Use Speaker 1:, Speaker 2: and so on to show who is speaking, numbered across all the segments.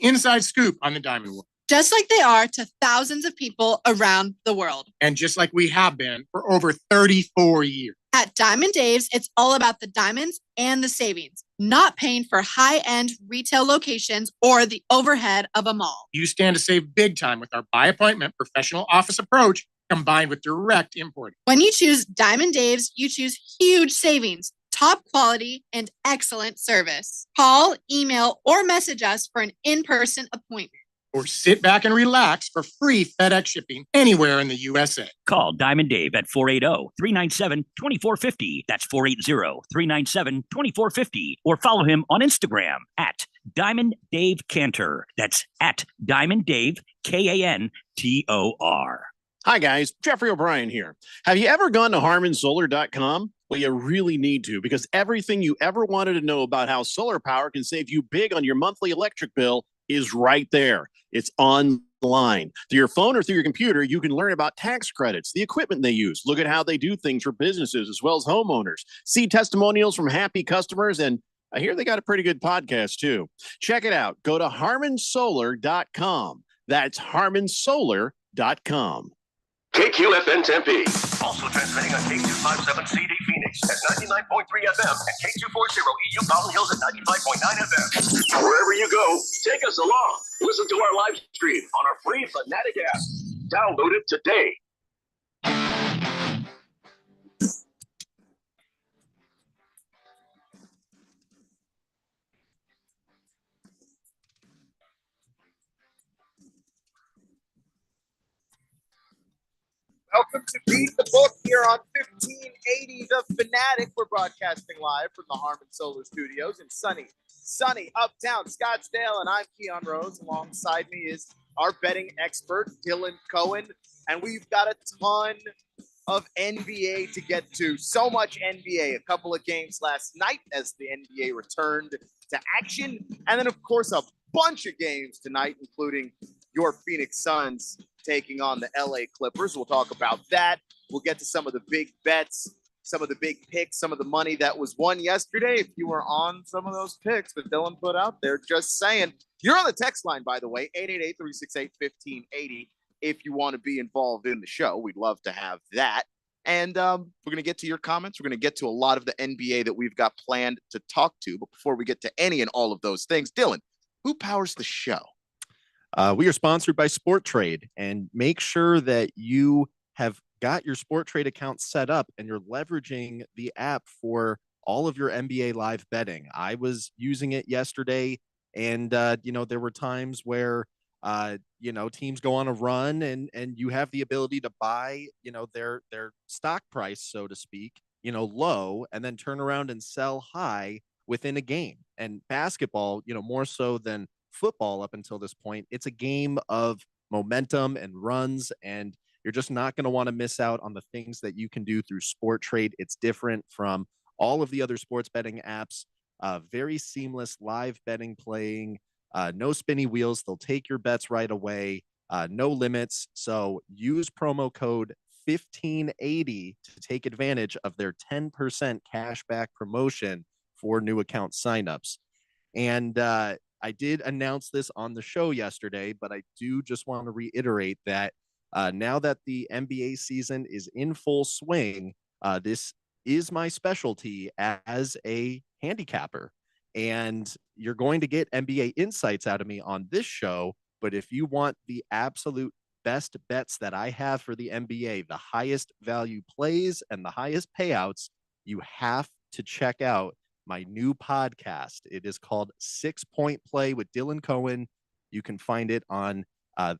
Speaker 1: inside scoop on the diamond world.
Speaker 2: Just like they are to thousands of people around the world.
Speaker 1: And just like we have been for over 34 years.
Speaker 2: At Diamond Dave's, it's all about the diamonds and the savings, not paying for high-end retail locations or the overhead of a mall.
Speaker 1: You stand to save big time with our by-appointment professional office approach combined with direct importing.
Speaker 2: When you choose Diamond Dave's, you choose huge savings, top quality, and excellent service. Call, email, or message us for an in-person appointment.
Speaker 1: Or sit back and relax for free FedEx shipping anywhere in the USA.
Speaker 3: Call Diamond Dave at 480-397-2450. That's 480-397-2450. Or follow him on Instagram at Diamond Dave Cantor. That's at Diamond Dave, Kantor.
Speaker 4: Hi, guys. Jeffrey O'Brien here. Have you ever gone to HarmonSolar.com? Well, you really need to, because everything you ever wanted to know about how solar power can save you big on your monthly electric bill is right there. It's online. Through your phone or through your computer, you can learn about tax credits, the equipment they use, look at how they do things for businesses as well as homeowners, see testimonials from happy customers, and I hear they got a pretty good podcast too. Check it out. Go to HarmonSolar.com. That's HarmonSolar.com.
Speaker 5: KQFN Tempe.
Speaker 6: Also transmitting on K257CD Phoenix at 99.3 FM and K240 EU Mountain Hills at 95.9 FM.
Speaker 5: Wherever you go, take us along. Listen to our live stream on our free Fanatic app. Download it today.
Speaker 7: Welcome to Beat the Book here on 1580 The Fanatic. We're broadcasting live from the Harmon Solar Studios in sunny uptown Scottsdale, and I'm Keon Rose. Alongside me is our betting expert, Dylan Cohen, and we've got a ton of NBA to get to. So much NBA. A couple of games last night as the NBA returned to action, and then, of course, a bunch of games tonight, including your Phoenix Suns taking on the LA Clippers. We'll talk about that. We'll get to some of the big bets, some of the big picks, some of the money that was won yesterday. If you were on some of those picks that Dylan put out there, just saying. You're on the text line, by the way, 888-368-1580. If you want to be involved in the show, we'd love to have that. And we're going to get to your comments. We're going to get to a lot of the NBA that we've got planned to talk to. But before we get to any and all of those things, Dylan, who powers the show?
Speaker 4: We are sponsored by Sport Trade, and make sure that you have got your Sport Trade account set up and you're leveraging the app for all of your NBA live betting. I was using it yesterday, and there were times where teams go on a run and you have the ability to buy their stock price, so to speak, low, and then turn around and sell high within a game. And basketball, more so than football up until this point, it's a game of momentum and runs, and you're just not going to want to miss out on the things that you can do through Sport Trade. It's different from all of the other sports betting apps. Very seamless live betting playing, no spinny wheels. They'll take your bets right away, no limits. So use promo code 1580 to take advantage of their 10% cashback promotion for new account signups. And I did announce this on the show yesterday, but I do just want to reiterate that now that the NBA season is in full swing, this is my specialty as a handicapper. And you're going to get NBA insights out of me on this show. But if you want the absolute best bets that I have for the NBA, the highest value plays and the highest payouts, you have to check out my new podcast. It is called 6 Point Play with Dylan Cohen. You can find it on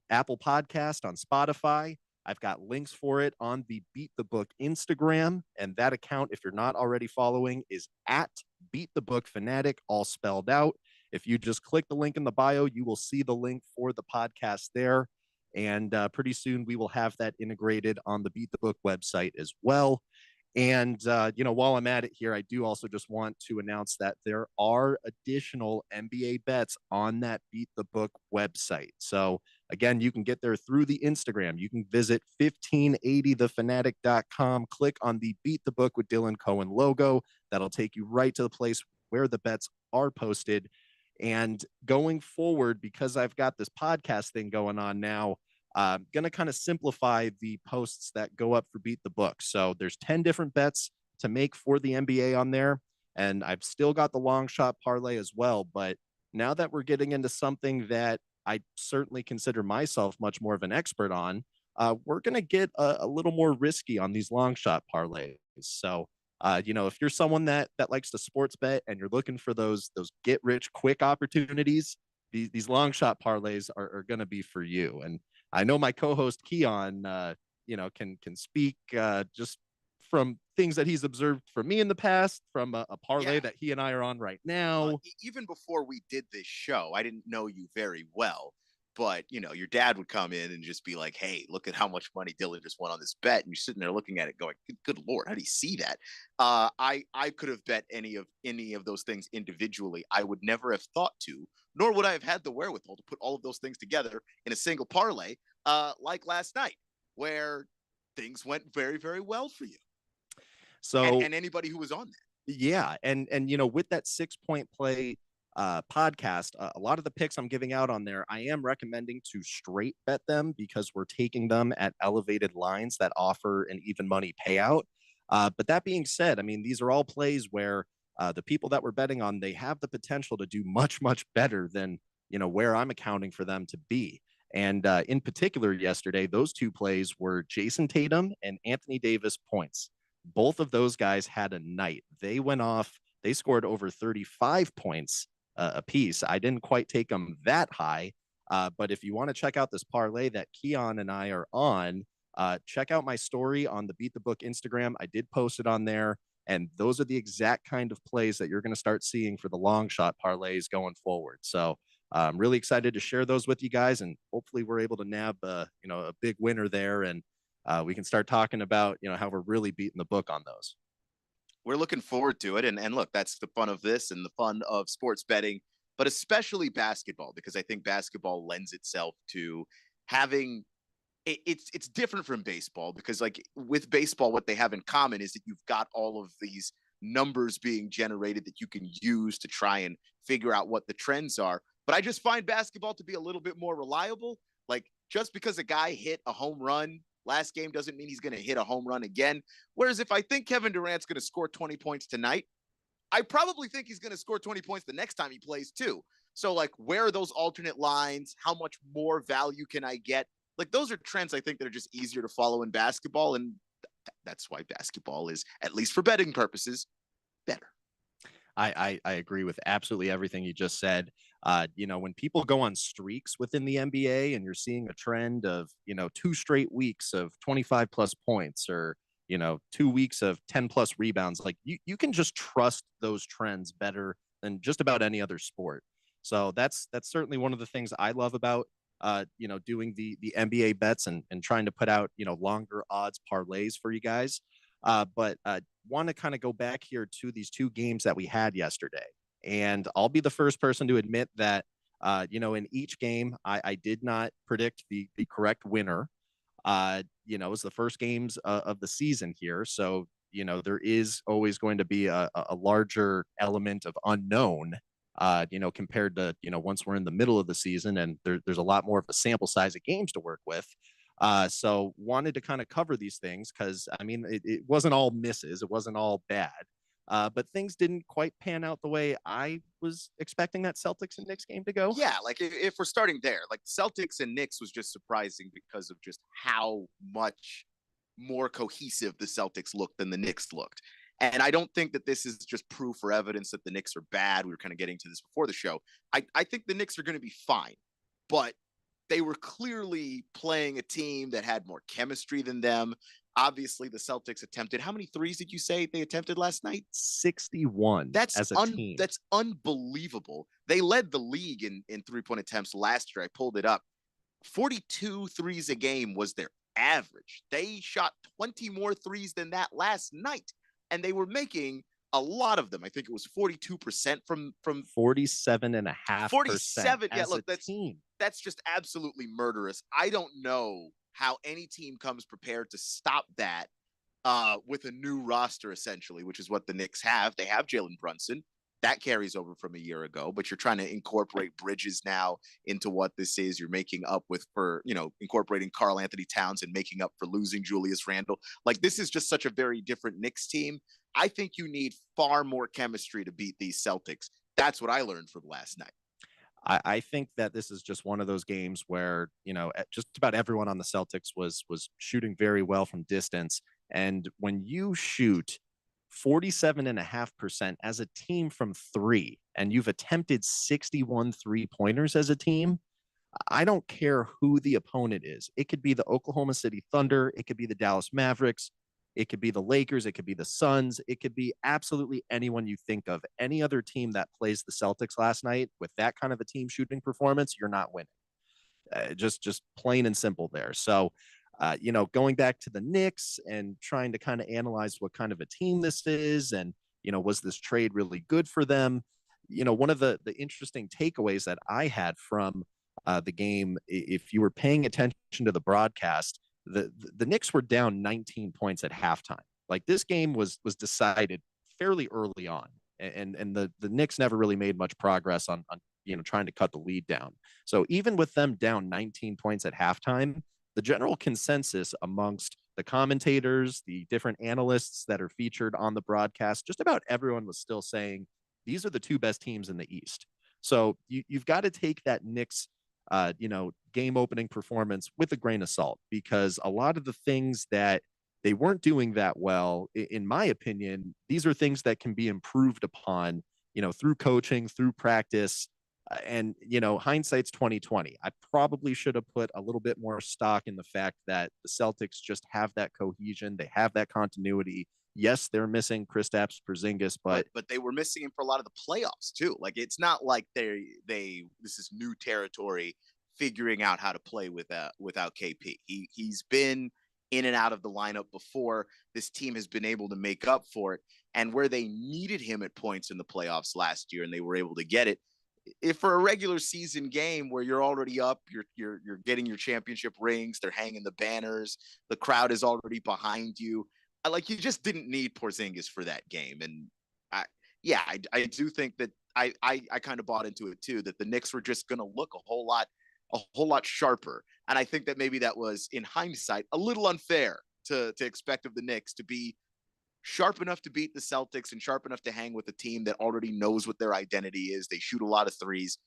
Speaker 4: Apple Podcast, on Spotify. I've got links for it on the Beat the Book Instagram. And that account, if you're not already following, is at Beat the Book Fanatic, all spelled out. If you just click the link in the bio, you will see the link for the podcast there. And pretty soon we will have that integrated on the Beat the Book website as well. And, while I'm at it here, I do also just want to announce that there are additional NBA bets on that Beat the Book website. So, again, you can get there through the Instagram. You can visit 1580thefanatic.com, click on the Beat the Book with Dylan Cohen logo. That'll take you right to the place where the bets are posted. And going forward, because I've got this podcast thing going on now, I'm going to kind of simplify the posts that go up for Beat the Book. So there's 10 different bets to make for the NBA on there. And I've still got the long shot parlay as well. But now that we're getting into something that I certainly consider myself much more of an expert on, we're going to get a little more risky on these long shot parlays. So, if you're someone that likes to sports bet and you're looking for those get rich quick opportunities, these long shot parlays are going to be for you. And I know my co-host Keon, can speak just from things that he's observed from me in the past, from a parlay that he and I are on right now.
Speaker 7: Even before we did this show, I didn't know you very well, but your dad would come in and just be like, "Hey, look at how much money Dylan just won on this bet," and you're sitting there looking at it, going, "Good Lord, how do you see that?" I could have bet any of those things individually. I would never have thought to, nor would I have had the wherewithal to put all of those things together in a single parlay, like last night, where things went very, very well for you.
Speaker 4: So
Speaker 7: and anybody who was on there.
Speaker 4: Yeah, and with that 6-point play podcast, a lot of the picks I'm giving out on there, I am recommending to straight bet them because we're taking them at elevated lines that offer an even money payout. But that being said, I mean, these are all plays where the people that we're betting on, they have the potential to do much, much better than where I'm accounting for them to be. And in particular, yesterday, those two plays were Jason Tatum and Anthony Davis points. Both of those guys had a night. They went off. They scored over 35 points a piece. I didn't quite take them that high. But if you want to check out this parlay that Keon and I are on, check out my story on the Beat the Book Instagram. I did post it on there. And those are the exact kind of plays that you're going to start seeing for the long shot parlays going forward. So I'm really excited to share those with you guys. And hopefully we're able to nab a big winner there. And we can start talking about, how we're really beating the book on those.
Speaker 7: We're looking forward to it. And look, that's the fun of this and the fun of sports betting, but especially basketball, because I think basketball lends itself to having it's different from baseball, because like with baseball, what they have in common is that you've got all of these numbers being generated that you can use to try and figure out what the trends are. But I just find basketball to be a little bit more reliable. Like just because a guy hit a home run last game doesn't mean he's going to hit a home run again. Whereas if I think Kevin Durant's going to score 20 points tonight, I probably think he's going to score 20 points the next time he plays too. So like, where are those alternate lines? How much more value can I get? Like those are trends I think that are just easier to follow in basketball. And that's why basketball is, at least for betting purposes, better.
Speaker 4: I agree with absolutely everything you just said. When people go on streaks within the NBA and you're seeing a trend of, 2 straight weeks of 25 plus points or, 2 weeks of 10 plus rebounds, like you can just trust those trends better than just about any other sport. So that's certainly one of the things I love about, doing the NBA bets and trying to put out, longer odds parlays for you guys. But want to kind of go back here to these 2 games that we had yesterday. And I'll be the first person to admit that, in each game, I did not predict the correct winner. It was the first games of the season here. So, there is always going to be a larger element of unknown, compared to, once we're in the middle of the season and there's a lot more of a sample size of games to work with. So wanted to kind of cover these things because, I mean, it wasn't all misses. It wasn't all bad. But things didn't quite pan out the way I was expecting that Celtics and Knicks game to go.
Speaker 7: Yeah, like if we're starting there, like Celtics and Knicks was just surprising because of just how much more cohesive the Celtics looked than the Knicks looked. And I don't think that this is just proof or evidence that the Knicks are bad. We were kind of getting to this before the show. I think the Knicks are going to be fine, but they were clearly playing a team that had more chemistry than them. Obviously, the Celtics attempted, how many threes did you say they attempted last night?
Speaker 4: 61 as a team.
Speaker 7: That's unbelievable. They led the league in three-point attempts last year. I pulled it up. 42 threes a game was their average. They shot 20 more threes than that last night, and they were making a lot of them. I think it was 42% from
Speaker 4: 47.5%.
Speaker 7: 47. Yeah, look,
Speaker 4: team.
Speaker 7: That's just absolutely murderous. I don't know how any team comes prepared to stop that with a new roster, essentially, which is what the Knicks have. They have Jalen Brunson.
Speaker 8: that carries over from a year ago, but you're trying to incorporate Bridges now into what this is. You're making up for incorporating Karl Anthony Towns and making up for losing Julius Randle. Like, this is just such a very different Knicks team. I think you need far more chemistry to beat these Celtics. That's what I learned from last night.
Speaker 4: I think that this is just one of those games where, just about everyone on the Celtics was shooting very well from distance. And when you shoot 47.5% as a team from three, and you've attempted 61 3-pointers as a team, I don't care who the opponent is. It could be the Oklahoma City Thunder. It could be the Dallas Mavericks. It could be the Lakers. It could be the Suns. It could be absolutely anyone you think of. Any other team that plays the Celtics last night with that kind of a team shooting performance, you're not winning. Just plain and simple there. So, going back to the Knicks and trying to kind of analyze what kind of a team this is, and, was this trade really good for them? One of the interesting takeaways that I had from the game, if you were paying attention to the broadcast, the Knicks were down 19 points at halftime. Like, this game was decided fairly early on, and the Knicks never really made much progress on trying to cut the lead down. So even with them down 19 points at halftime, the general consensus amongst the commentators, the different analysts that are featured on the broadcast, just about everyone was still saying these are the two best teams in the East. So you've got to take that Knicks game opening performance with a grain of salt, because a lot of the things that they weren't doing that well, in my opinion, these are things that can be improved upon, through coaching, through practice. And, hindsight's 2020. I probably should have put a little bit more stock in the fact that the Celtics just have that cohesion. They have that continuity. Yes, they're missing Kristaps Porzingis, but
Speaker 8: they were missing him for a lot of the playoffs too. Like, it's not like this is new territory figuring out how to play without KP. He's been in and out of the lineup before. This team has been able to make up for it, and where they needed him at points in the playoffs last year, and they were able to get it. If for a regular season game where you're already up, you're getting your championship rings, they're hanging the banners, the crowd is already behind you. You just didn't need Porzingis for that game. And I do think that I kind of bought into it too, that the Knicks were just going to look a whole lot sharper. And I think that maybe that was, in hindsight, a little unfair to expect of the Knicks to be sharp enough to beat the Celtics and sharp enough to hang with a team that already knows what their identity is. They shoot a lot of threes.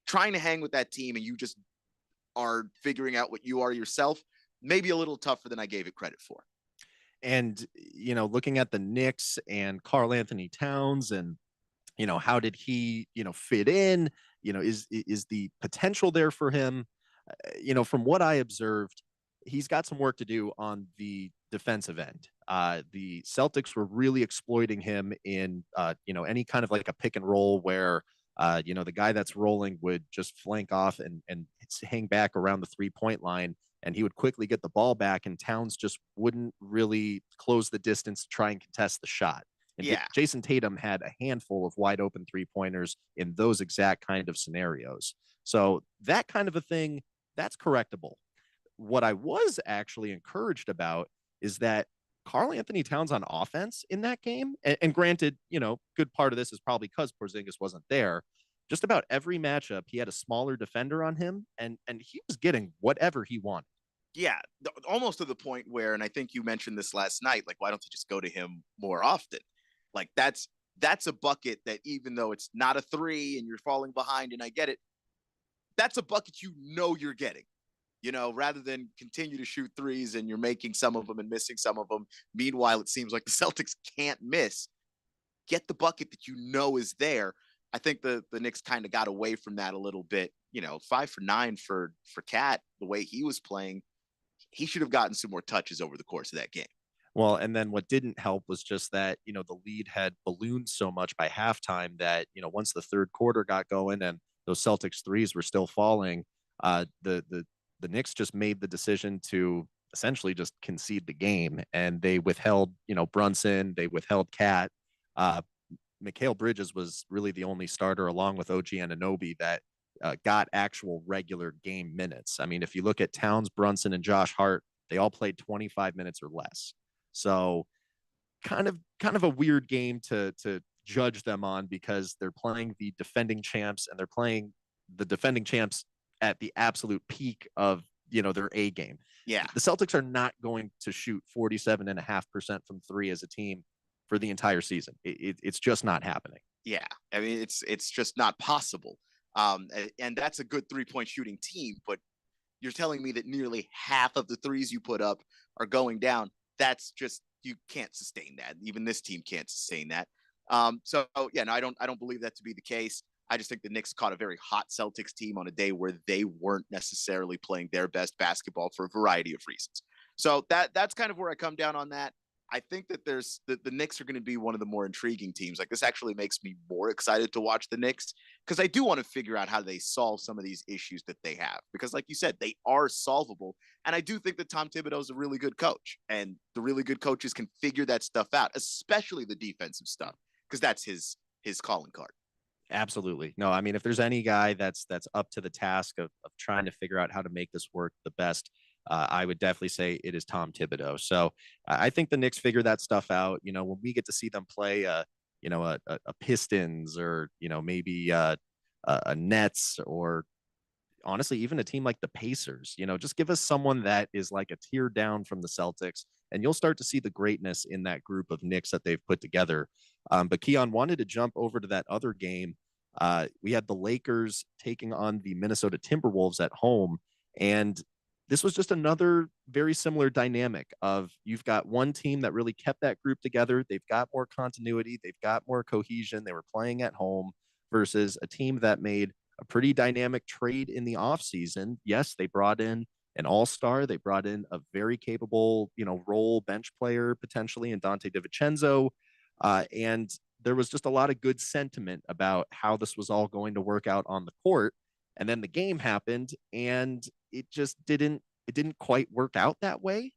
Speaker 8: Trying to hang with that team and you just are figuring out what you are yourself, maybe a little tougher than I gave it credit for.
Speaker 4: And, looking at the Knicks and Karl Anthony Towns and, how did he, fit in, is the potential there for him? From what I observed, he's got some work to do on the defensive end. The Celtics were really exploiting him in, any kind of like a pick and roll where, the guy that's rolling would just flank off and hang back around the 3-point line, and he would quickly get the ball back, and Towns just wouldn't really close the distance to try and contest the shot. And Jason Tatum had a handful of wide open 3-pointers in those exact kind of scenarios. So that kind of a thing, that's correctable. What I was actually encouraged about is that Karl Anthony Towns on offense in that game, and granted, good part of this is probably because Porzingis wasn't there. Just about every matchup, he had a smaller defender on him, and he was getting whatever he wanted.
Speaker 8: Yeah, almost to the point where, and I think you mentioned this last night, like, why don't you just go to him more often? Like, that's a bucket that, even though it's not a three and you're falling behind, and I get it, that's a bucket you're getting. Rather than continue to shoot threes and you're making some of them and missing some of them. Meanwhile, it seems like the Celtics can't miss. Get the bucket that is there. I think the Knicks kind of got away from that a little bit. 5 for 9 for Cat, the way he was playing. He should have gotten some more touches over the course of that game.
Speaker 4: Well, and then what didn't help was just that, the lead had ballooned so much by halftime that, once the third quarter got going and those Celtics threes were still falling, the Knicks just made the decision to essentially just concede the game, and they withheld, Brunson, they withheld Cat. Mikal Bridges was really the only starter, along with OG Anunoby, that got actual regular game minutes. I mean, if you look at Towns, Brunson, and Josh Hart, they all played 25 minutes or less. So kind of a weird game to judge them on because they're playing the defending champs and they're playing the defending champs at the absolute peak of, their A game.
Speaker 8: Yeah.
Speaker 4: The Celtics are not going to shoot 47.5% from three as a team for the entire season. It's just not happening.
Speaker 8: Yeah. I mean, it's just not possible. And that's a good 3-point shooting team, but you're telling me that nearly half of the threes you put up are going down. That's just, you can't sustain that. Even this team can't sustain that. So yeah, no, I don't believe that to be the case. I just think the Knicks caught a very hot Celtics team on a day where they weren't necessarily playing their best basketball for a variety of reasons. So that's kind of where I come down on that. I think that the Knicks are going to be one of the more intriguing teams. Like, this actually makes me more excited to watch the Knicks because I do want to figure out how they solve some of these issues that they have. Because like you said, they are solvable. And I do think that Tom Thibodeau is a really good coach, and the really good coaches can figure that stuff out, especially the defensive stuff, because that's his calling card.
Speaker 4: Absolutely. No, I mean, if there's any guy that's up to the task of trying to figure out how to make this work the best, I would definitely say it is Tom Thibodeau. So I think the Knicks figure that stuff out. When we get to see them play, a Pistons or, maybe a Nets, or honestly, even a team like the Pacers, just give us someone that is like a tier down from the Celtics, and you'll start to see the greatness in that group of Knicks that they've put together. But Keon wanted to jump over to that other game. We had the Lakers taking on the Minnesota Timberwolves at home, and this was just another very similar dynamic of, you've got one team that really kept that group together. They've got more continuity. They've got more cohesion. They were playing at home, versus a team that made a pretty dynamic trade in the offseason. Yes, they brought in an all-star. They brought in a very capable, role bench player potentially in Dante DiVincenzo. And there was just a lot of good sentiment about how this was all going to work out on the court. And then the game happened, and it just didn't quite work out that way.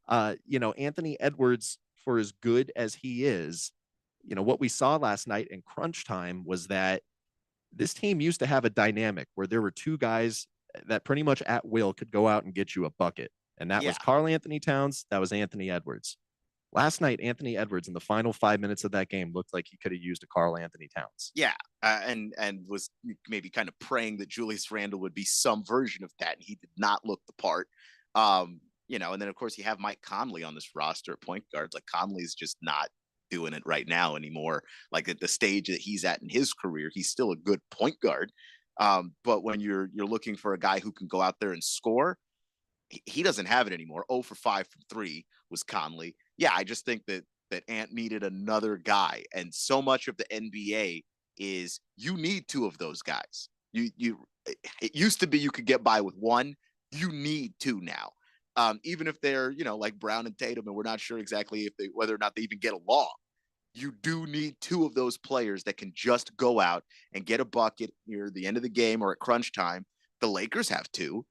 Speaker 4: Anthony Edwards, for as good as he is, what we saw last night in crunch time was that this team used to have a dynamic where there were two guys that pretty much at will could go out and get you a bucket. And that was Karl Anthony Towns. That was Anthony Edwards. Last night, Anthony Edwards in the final 5 minutes of that game looked like he could have used a Karl Anthony Towns.
Speaker 8: Yeah, and was maybe kind of praying that Julius Randle would be some version of that, and he did not look the part. And then of course you have Mike Conley on this roster at point guard. Like, Conley's just not doing it right now anymore. Like, at the stage that he's at in his career, he's still a good point guard. But when you're looking for a guy who can go out there and score, he doesn't have it anymore. 0 for 5 from 3 was Conley. Yeah, I just think that Ant needed another guy, and so much of the NBA is you need two of those guys. It used to be you could get by with one. You need two now. Even if they're, like Brown and Tatum, and we're not sure exactly whether or not they even get along. You do need two of those players that can just go out and get a bucket near the end of the game or at crunch time. The Lakers have two.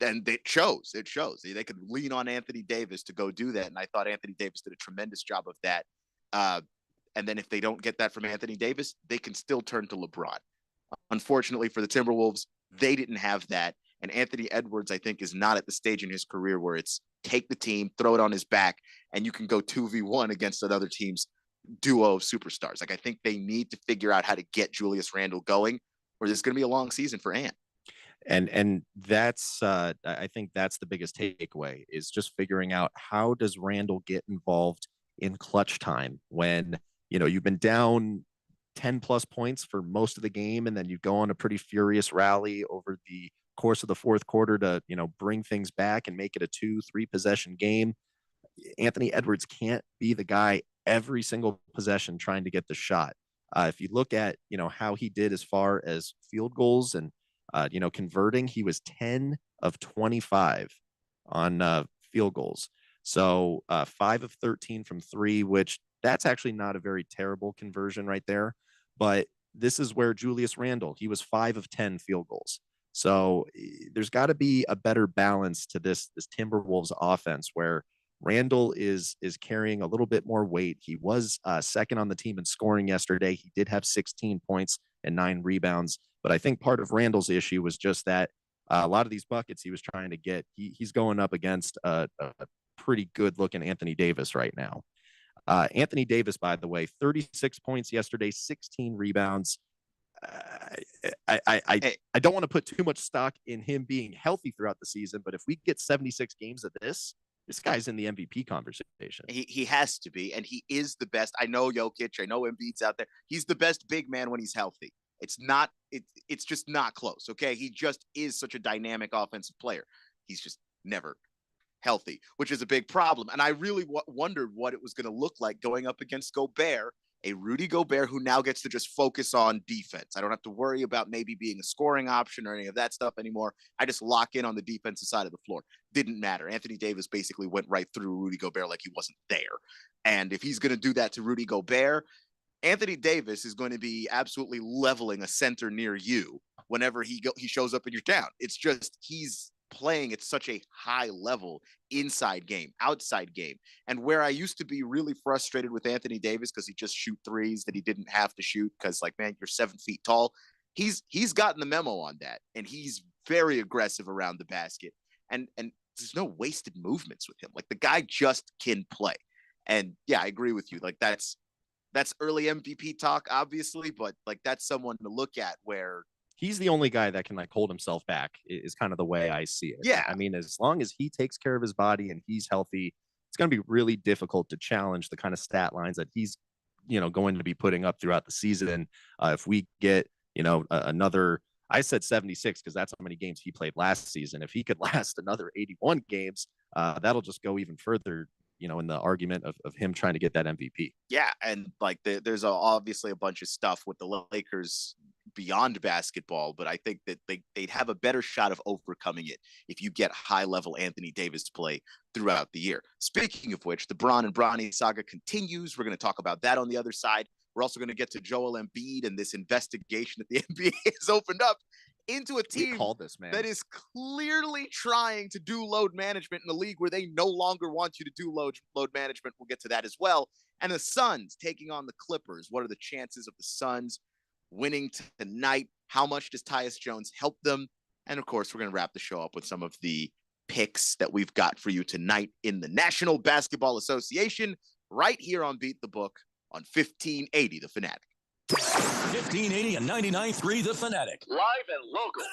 Speaker 8: And it shows. They could lean on Anthony Davis to go do that. And I thought Anthony Davis did a tremendous job of that. And then if they don't get that from Anthony Davis, they can still turn to LeBron. Unfortunately for the Timberwolves, they didn't have that. And Anthony Edwards, I think, is not at the stage in his career where it's take the team, throw it on his back, and you can go 2v1 against another team's duo of superstars. Like, I think they need to figure out how to get Julius Randle going, or there's going to be a long season for Ant.
Speaker 4: And that's I think that's the biggest takeaway, is just figuring out, how does Randle get involved in clutch time when you've been down 10 plus points for most of the game, and then you go on a pretty furious rally over the course of the fourth quarter to bring things back and make it a 2-3 possession game. Anthony Edwards can't be the guy every single possession trying to get the shot. If you look at how he did as far as field goals and converting, he was 10 of 25 on field goals. So 5 of 13 from 3, which that's actually not a very terrible conversion right there. But this is where Julius Randle, he was 5 of 10 field goals. So there's got to be a better balance to this Timberwolves offense, where Randle is carrying a little bit more weight. He was second on the team in scoring yesterday. He did have 16 points and 9 rebounds. But I think part of Randle's issue was just that a lot of these buckets he was trying to get, he's going up against a pretty good looking Anthony Davis right now. Anthony Davis, by the way, 36 points yesterday, 16 rebounds. I don't want to put too much stock in him being healthy throughout the season, but if we get 76 games of this guy's in the MVP conversation.
Speaker 8: He has to be, and he is the best. I know Jokic, I know Embiid's out there. He's the best big man when he's healthy. It's just not close. Okay, he just is such a dynamic offensive player. He's just never healthy, which is a big problem. And I really wondered what it was going to look like going up against Gobert, a Rudy Gobert who now gets to just focus on defense. I don't have to worry about maybe being a scoring option or any of that stuff anymore. I just lock in on the defensive side of the floor. Didn't matter. Anthony Davis basically went right through Rudy Gobert like he wasn't there. And if he's going to do that to Rudy Gobert, Anthony Davis is going to be absolutely leveling a center near you whenever he shows up in your town. It's just he's playing at such a high level, inside game, outside game. And where I used to be really frustrated with Anthony Davis because he just shoot threes that he didn't have to shoot because, like, man, you're 7 feet tall. He's gotten the memo on that, and he's very aggressive around the basket. And there's no wasted movements with him. Like, the guy just can play. And yeah, I agree with you. Like, that's early MVP talk, obviously, but like that's someone to look at where
Speaker 4: he's the only guy that can like hold himself back is kind of the way I see it.
Speaker 8: Yeah.
Speaker 4: I mean, as long as he takes care of his body and he's healthy, it's going to be really difficult to challenge the kind of stat lines that he's, going to be putting up throughout the season. If we get, another, I said 76 because that's how many games he played last season. If he could last another 81 games, that'll just go even further, in the argument of him trying to get that MVP.
Speaker 8: Yeah. And like there's obviously a bunch of stuff with the Lakers beyond basketball, but I think that they'd have a better shot of overcoming it if you get high level Anthony Davis play throughout the year. Speaking of which, the Bron and Bronny saga continues. We're going to talk about that on the other side. We're also going to get to Joel Embiid and this investigation that the NBA has opened up into a team that is clearly trying to do load management in a league where they no longer want you to do load management. We'll get to that as well. And the Suns taking on the Clippers. What are the chances of the Suns winning tonight? How much does Tyus Jones help them? And of course, we're going to wrap the show up with some of the picks that we've got for you tonight in the National Basketball Association right here on Beat the Book on 1580 The Fanatic.
Speaker 9: 1580 and 99.3 The Fanatic.
Speaker 5: Live and local.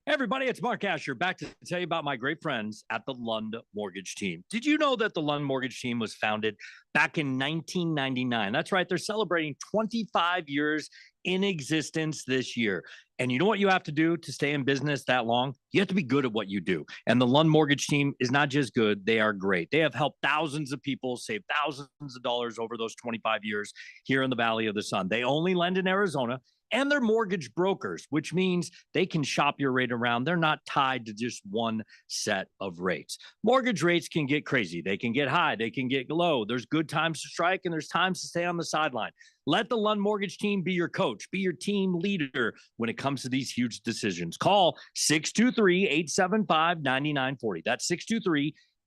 Speaker 9: Hey everybody, it's Mark Asher back to tell you about my great friends at the Lund Mortgage Team. Did you know that the Lund Mortgage Team was founded back in 1999? That's right. They're celebrating 25 years in existence this year. And you know what you have to do to stay in business that long? You have to be good at what you do. And the Lund Mortgage Team is not just good, they are great. They have helped thousands of people save thousands of dollars over those 25 years here in the Valley of the Sun. They only lend in Arizona. And they're mortgage brokers, which means they can shop your rate around. They're not tied to just one set of rates. Mortgage rates can get crazy. They can get high. They can get low. There's good times to strike and there's times to stay on the sideline. Let the Lund Mortgage Team be your coach, be your team leader when it comes to these huge decisions. Call 623-875-9940. That's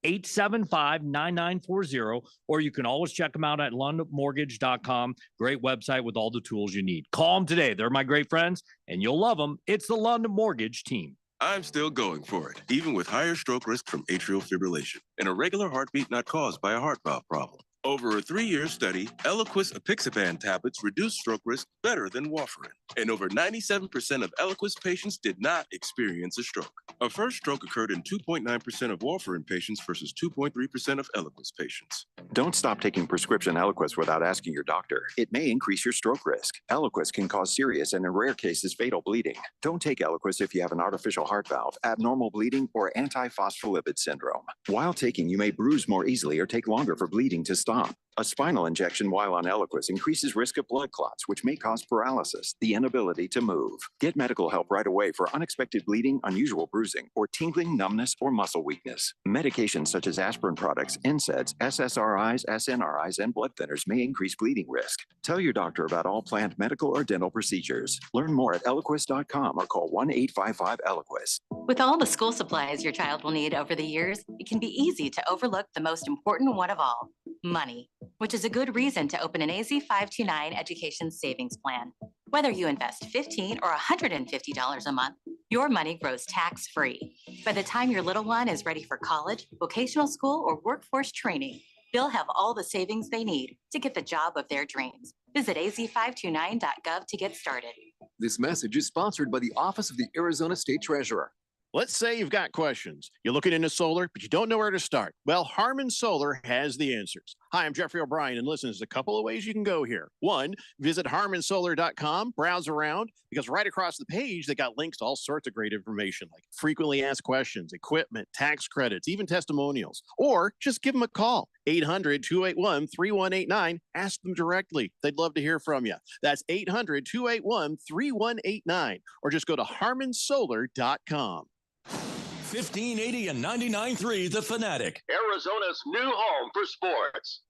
Speaker 9: 623-875-9940, or you can always check them out at lundmortgage.com. Great website with all the tools you need. Call them today. They're my great friends, and you'll love them. It's the Lund Mortgage Team.
Speaker 10: I'm still going for it, even with higher stroke risk from atrial fibrillation and a regular heartbeat not caused by a heart valve problem. Over a 3-year study, Eliquis apixaban tablets reduced stroke risk better than warfarin, and over 97% of Eliquis patients did not experience a stroke. A first stroke occurred in 2.9% of warfarin patients versus 2.3% of Eliquis patients.
Speaker 11: Don't stop taking prescription Eliquis without asking your doctor. It may increase your stroke risk. Eliquis can cause serious and in rare cases fatal bleeding. Don't take Eliquis if you have an artificial heart valve, abnormal bleeding, or antiphospholipid syndrome. While taking, you may bruise more easily or take longer for bleeding to stop. A spinal injection while on Eliquis increases risk of blood clots, which may cause paralysis, the inability to move. Get medical help right away for unexpected bleeding, unusual bruising, or tingling, numbness, or muscle weakness. Medications such as aspirin products, NSAIDs, SSRIs, SNRIs, and blood thinners may increase bleeding risk. Tell your doctor about all planned medical or dental procedures. Learn more at Eliquis.com or call 1-855-ELIQUIS.
Speaker 12: With all the school supplies your child will need over the years, it can be easy to overlook the most important one of all, money, which is a good reason to open an AZ 529 education savings plan. Whether you invest $15 or $150 a month, your money grows tax-free. By the time your little one is ready for college, vocational school, or workforce training, They'll have all the savings they need to get the job of their dreams. Visit az529.gov to get started.
Speaker 13: This message is sponsored by the Office of the Arizona State Treasurer.
Speaker 14: Let's say you've got questions. You're looking into solar, but you don't know where to start. Well, Harmon Solar has the answers. Hi, I'm Jeffrey O'Brien, and listen, there's a couple of ways you can go here. One, visit harmonsolar.com, browse around, because right across the page, they got links to all sorts of great information, like frequently asked questions, equipment, tax credits, even testimonials. Or just give them a call, 800-281-3189. Ask them directly. They'd love to hear from you. That's 800-281-3189. Or just go to harmonsolar.com.
Speaker 15: 1580 and 99.3 The Fanatic.
Speaker 5: Arizona's new home for sports.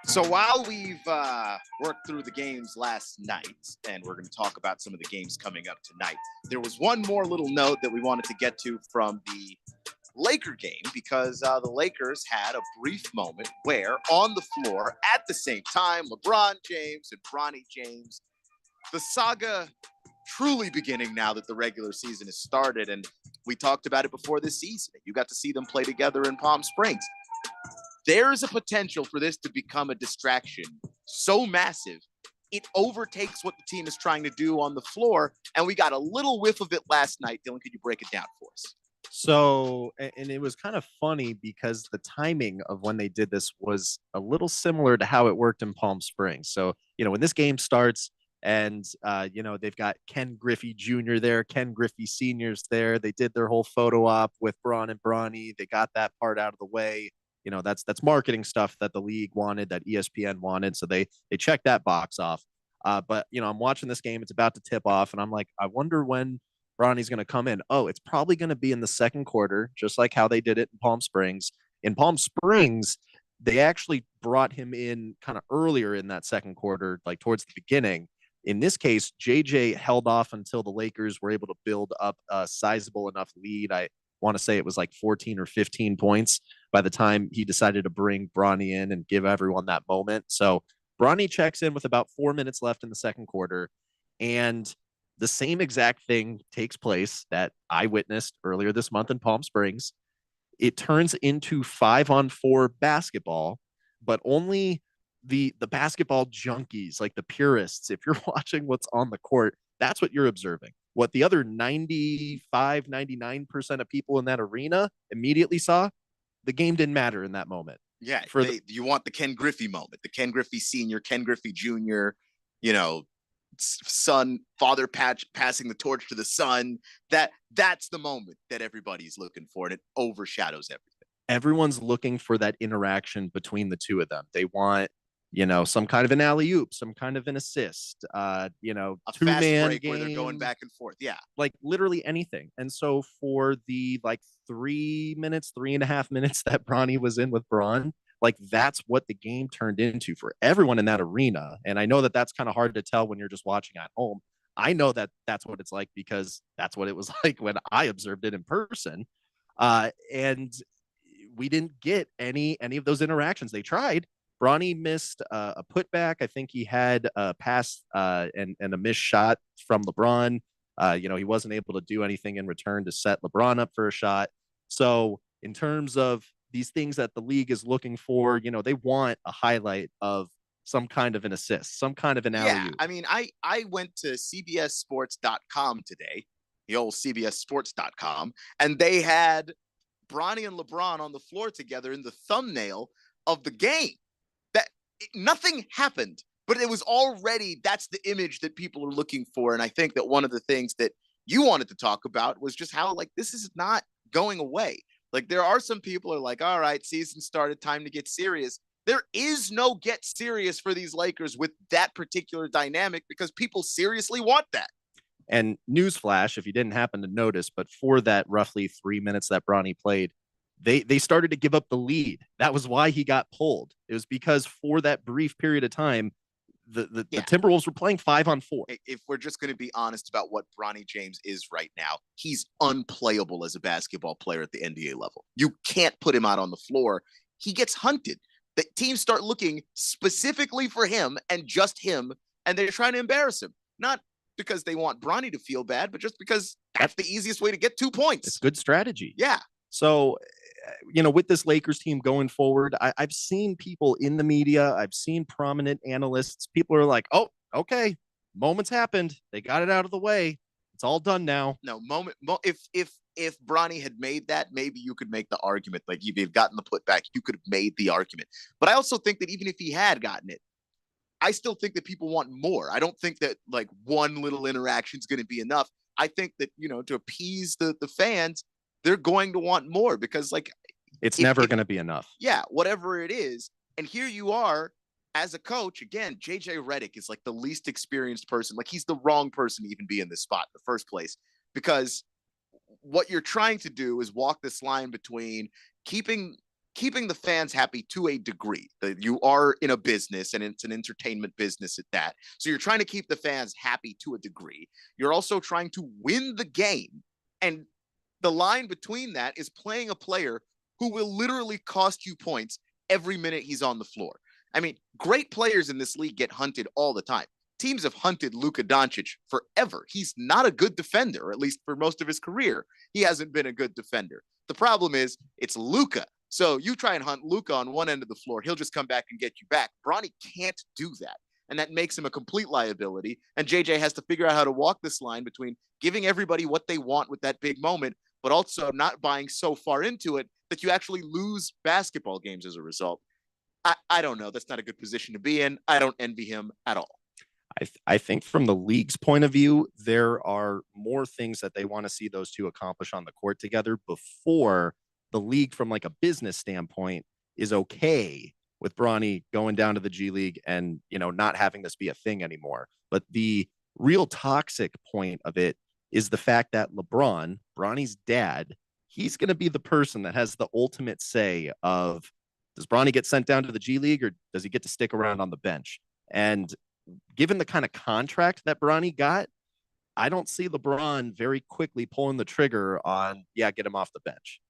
Speaker 8: So while we've worked through the games last night, and we're going to talk about some of the games coming up tonight, there was one more little note that we wanted to get to from the Laker game, because the Lakers had a brief moment where on the floor at the same time, LeBron James and Bronny James, the saga truly beginning now that the regular season has started. And we talked about it before this season. You got to see them play together in Palm Springs. There's a potential for this to become a distraction so massive, it overtakes what the team is trying to do on the floor. And we got a little whiff of it last night. Dylan, could you break it down for us?
Speaker 4: So, and it was kind of funny because the timing of when they did this was a little similar to how it worked in Palm Springs. So, when this game starts and, they've got Ken Griffey Jr. there, Ken Griffey Sr.'s there. They did their whole photo op with Bron and Bronny. They got that part out of the way. That's marketing stuff that the league wanted, that ESPN wanted. So they checked that box off. But I'm watching this game. It's about to tip off. And I'm like, I wonder when Bronny's going to come in. Oh, it's probably going to be in the second quarter, just like how they did it in Palm Springs. In Palm Springs, they actually brought him in kind of earlier in that second quarter, like towards the beginning. In this case, JJ held off until the Lakers were able to build up a sizable enough lead. I want to say it was like 14 or 15 points by the time he decided to bring Bronny in and give everyone that moment. So Bronny checks in with about 4 minutes left in the second quarter, and the same exact thing takes place that I witnessed earlier this month in Palm Springs. It turns into 5-on-4 basketball, but only the basketball junkies, like the purists, if you're watching what's on the court, that's what you're observing. What the other 95, 99% of people in that arena immediately saw, the game didn't matter in that moment.
Speaker 8: Yeah, you want the Ken Griffey moment, the Ken Griffey Sr., Ken Griffey Jr., son, father passing the torch to the son. That's the moment that everybody's looking for, and it overshadows everything.
Speaker 4: Everyone's looking for that interaction between the two of them. They want, some kind of an alley-oop, some kind of an assist,
Speaker 8: a
Speaker 4: two-man
Speaker 8: break
Speaker 4: game
Speaker 8: where they're going back and forth. Yeah.
Speaker 4: Like literally anything. And so for the 3.5 minutes that Bronny was in with Bron, that's what the game turned into for everyone in that arena. And I know that that's kind of hard to tell when you're just watching at home. I know that that's what it's like because that's what it was like when I observed it in person. And we didn't get any of those interactions. They tried. Bronny missed a putback. I think he had a pass and a missed shot from LeBron. He wasn't able to do anything in return to set LeBron up for a shot. So in terms of these things that the league is looking for, they want a highlight of some kind of an assist, some kind of an alley-oop.
Speaker 8: Yeah, I mean, I went to CBSSports.com today, the old CBSSports.com, and they had Bronny and LeBron on the floor together in the thumbnail of the game. Nothing happened, but it was already, that's the image that people are looking for. And I think that one of the things that you wanted to talk about was just how, this is not going away. There are some people who are like, all right, season started, time to get serious. There is no get serious for these Lakers with that particular dynamic because people seriously want that.
Speaker 4: And newsflash, if you didn't happen to notice, but for that roughly 3 minutes that Bronny played, they started to give up the lead. That was why he got pulled. It was because for that brief period of time, the Timberwolves were playing 5-on-4.
Speaker 8: If we're just going to be honest about what Bronny James is right now, he's unplayable as a basketball player at the NBA level. You can't put him out on the floor. He gets hunted. The teams start looking specifically for him and just him, and they're trying to embarrass him. Not because they want Bronny to feel bad, but just because that's the easiest way to get 2 points.
Speaker 4: It's good strategy.
Speaker 8: Yeah.
Speaker 4: So, with this Lakers team going forward, I've seen people in the media, I've seen prominent analysts, people are like, oh, okay, moments happened. They got it out of the way. It's all done now.
Speaker 8: No, if Bronny had made that, maybe you could make the argument. Like, if you've gotten the putback, you could have made the argument. But I also think that even if he had gotten it, I still think that people want more. I don't think that like one little interaction is going to be enough. I think that, to appease the fans, they're going to want more because like
Speaker 4: it's never going to be enough.
Speaker 8: Yeah, whatever it is. And here you are as a coach. Again, JJ Redick is like the least experienced person. Like he's the wrong person to even be in this spot in the first place, because what you're trying to do is walk this line between keeping the fans happy to a degree. That you are in a business and it's an entertainment business at that. So you're trying to keep the fans happy to a degree. You're also trying to win the game. And the line between that is playing a player who will literally cost you points every minute he's on the floor. I mean, great players in this league get hunted all the time. Teams have hunted Luka Doncic forever. He's not a good defender, or at least for most of his career, he hasn't been a good defender. The problem is it's Luka. So you try and hunt Luka on one end of the floor, he'll just come back and get you back. Bronny can't do that. And that makes him a complete liability. And JJ has to figure out how to walk this line between giving everybody what they want with that big moment, but also not buying so far into it that you actually lose basketball games as a result. I don't know. That's not a good position to be in. I don't envy him at all.
Speaker 4: I think from the league's point of view, there are more things that they want to see those two accomplish on the court together before the league, from like a business standpoint, is okay with Bronny going down to the G League and, not having this be a thing anymore. But the real toxic point of it is the fact that LeBron, Bronny's dad, he's going to be the person that has the ultimate say of, does Bronny get sent down to the G League or does he get to stick around on the bench? And given the kind of contract that Bronny got, I don't see LeBron very quickly pulling the trigger on, get him off the bench.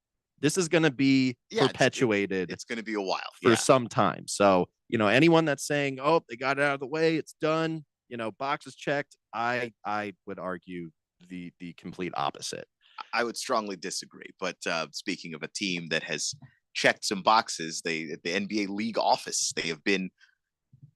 Speaker 4: This is going to be perpetuated.
Speaker 8: It's going to be a while
Speaker 4: for some time. So, anyone that's saying, oh, they got it out of the way, it's done, boxes checked, I would argue the complete opposite.
Speaker 8: I would strongly disagree. But speaking of a team that has checked some boxes, at the NBA league office, they have been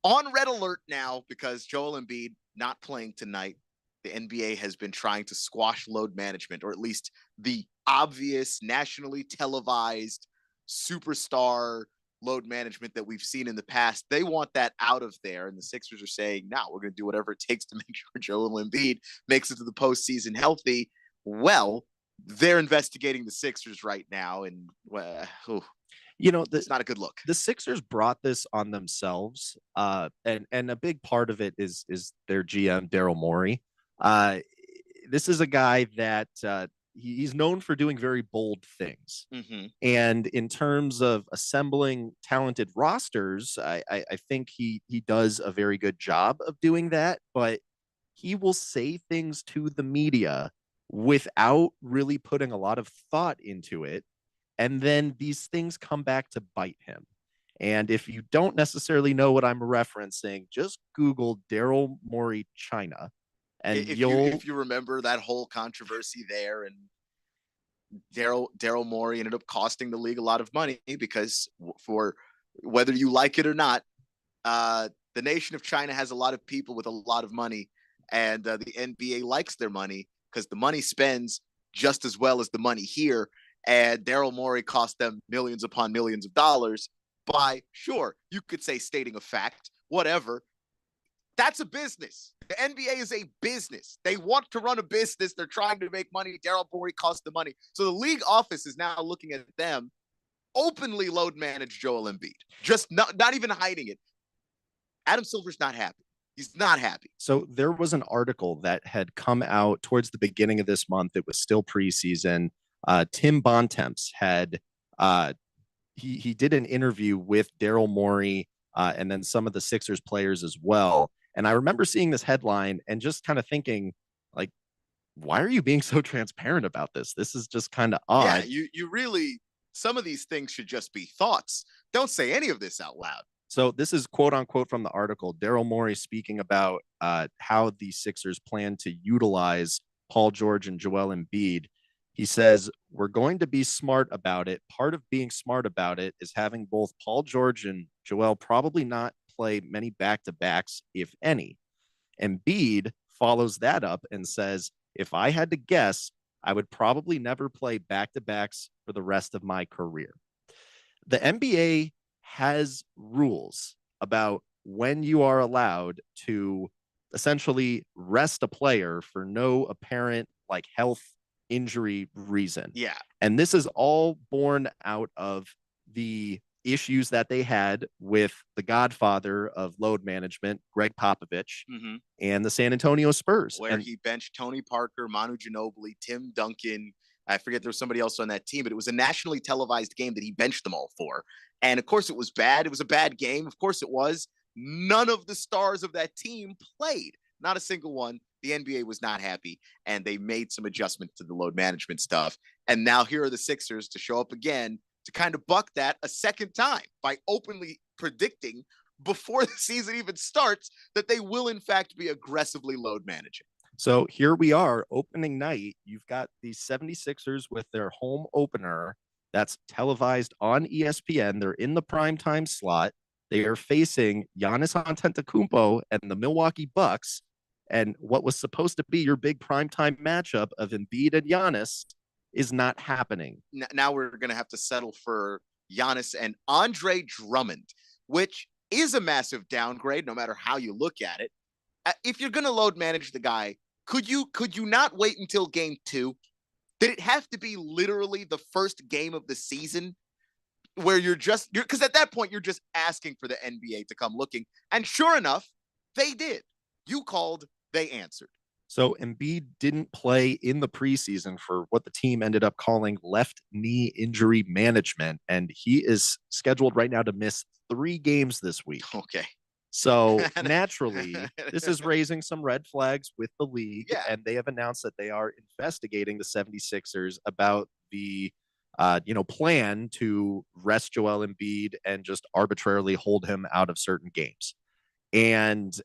Speaker 8: on red alert now because Joel Embiid not playing tonight. The NBA has been trying to squash load management, or at least the obvious nationally televised superstar load management that we've seen in the past. They want that out of there. And the Sixers are saying, no, we're going to do whatever it takes to make sure Joel Embiid makes it to the postseason healthy. Well, they're investigating the Sixers right now. And it's not a good look.
Speaker 4: The Sixers brought this on themselves. And a big part of it is their GM, Daryl Morey. This is a guy that he's known for doing very bold things.
Speaker 8: Mm-hmm.
Speaker 4: And in terms of assembling talented rosters, I think he does a very good job of doing that, but he will say things to the media without really putting a lot of thought into it. And then these things come back to bite him. And if you don't necessarily know what I'm referencing, just Google Daryl Morey China. And
Speaker 8: if you remember that whole controversy there, and Daryl Morey ended up costing the league a lot of money because, for whether you like it or not, the nation of China has a lot of people with a lot of money, and the NBA likes their money because the money spends just as well as the money here. And Daryl Morey cost them millions upon millions of dollars by, sure, you could say stating a fact, whatever. That's a business. The NBA is a business. They want to run a business. They're trying to make money. Daryl Morey costs the money. So the league office is now looking at them openly load manage Joel Embiid. Just not even hiding it. Adam Silver's not happy. He's not happy.
Speaker 4: So there was an article that had come out towards the beginning of this month. It was still preseason. Tim Bontemps had he did an interview with Daryl Morey and then some of the Sixers players as well. And I remember seeing this headline and just kind of thinking, like, why are you being so transparent about this? This is just kind of odd.
Speaker 8: Yeah, you really, some of these things should just be thoughts. Don't say any of this out loud.
Speaker 4: So this is quote unquote from the article. Daryl Morey speaking about how the Sixers plan to utilize Paul George and Joel Embiid. He says, we're going to be smart about it. Part of being smart about it is having both Paul George and Joel probably not play many back-to-backs, if any. Embiid follows that up and says, if I had to guess, I would probably never play back-to-backs for the rest of my career. The NBA has rules about when you are allowed to essentially rest a player for no apparent like health injury reason.
Speaker 8: Yeah.
Speaker 4: And this is all born out of the issues that they had with the godfather of load management, Greg Popovich, and the San Antonio Spurs.
Speaker 8: Where he benched Tony Parker, Manu Ginobili, Tim Duncan. I forget there was somebody else on that team, but it was a nationally televised game that he benched them all for. And of course it was bad. It was a bad game. Of course it was. None of the stars of that team played. Not a single one. The NBA was not happy, and they made some adjustments to the load management stuff. And now here are the Sixers to show up again to kind of buck that a second time by openly predicting before the season even starts that they will, in fact, be aggressively load managing.
Speaker 4: So here we are, opening night. You've got the 76ers with their home opener that's televised on ESPN. They're in the primetime slot. They are facing Giannis Antetokounmpo and the Milwaukee Bucks. And what was supposed to be your big primetime matchup of Embiid and Giannis is not happening.
Speaker 8: Now we're going to have to settle for Giannis and Andre Drummond, which is a massive downgrade no matter how you look at it. If you're going to load manage the guy, could you not wait until game 2? Did it have to be literally the first game of the season where you're because at that point you're just asking for the NBA to come looking. And sure enough, they did. You called, they answered.
Speaker 4: So Embiid didn't play in the preseason for what the team ended up calling left knee injury management. And he is scheduled right now to miss 3 games this week.
Speaker 8: Okay.
Speaker 4: So naturally, this is raising some red flags with the league.
Speaker 8: Yeah.
Speaker 4: And they have announced that they are investigating the 76ers about the plan to rest Joel Embiid and just arbitrarily hold him out of certain games. And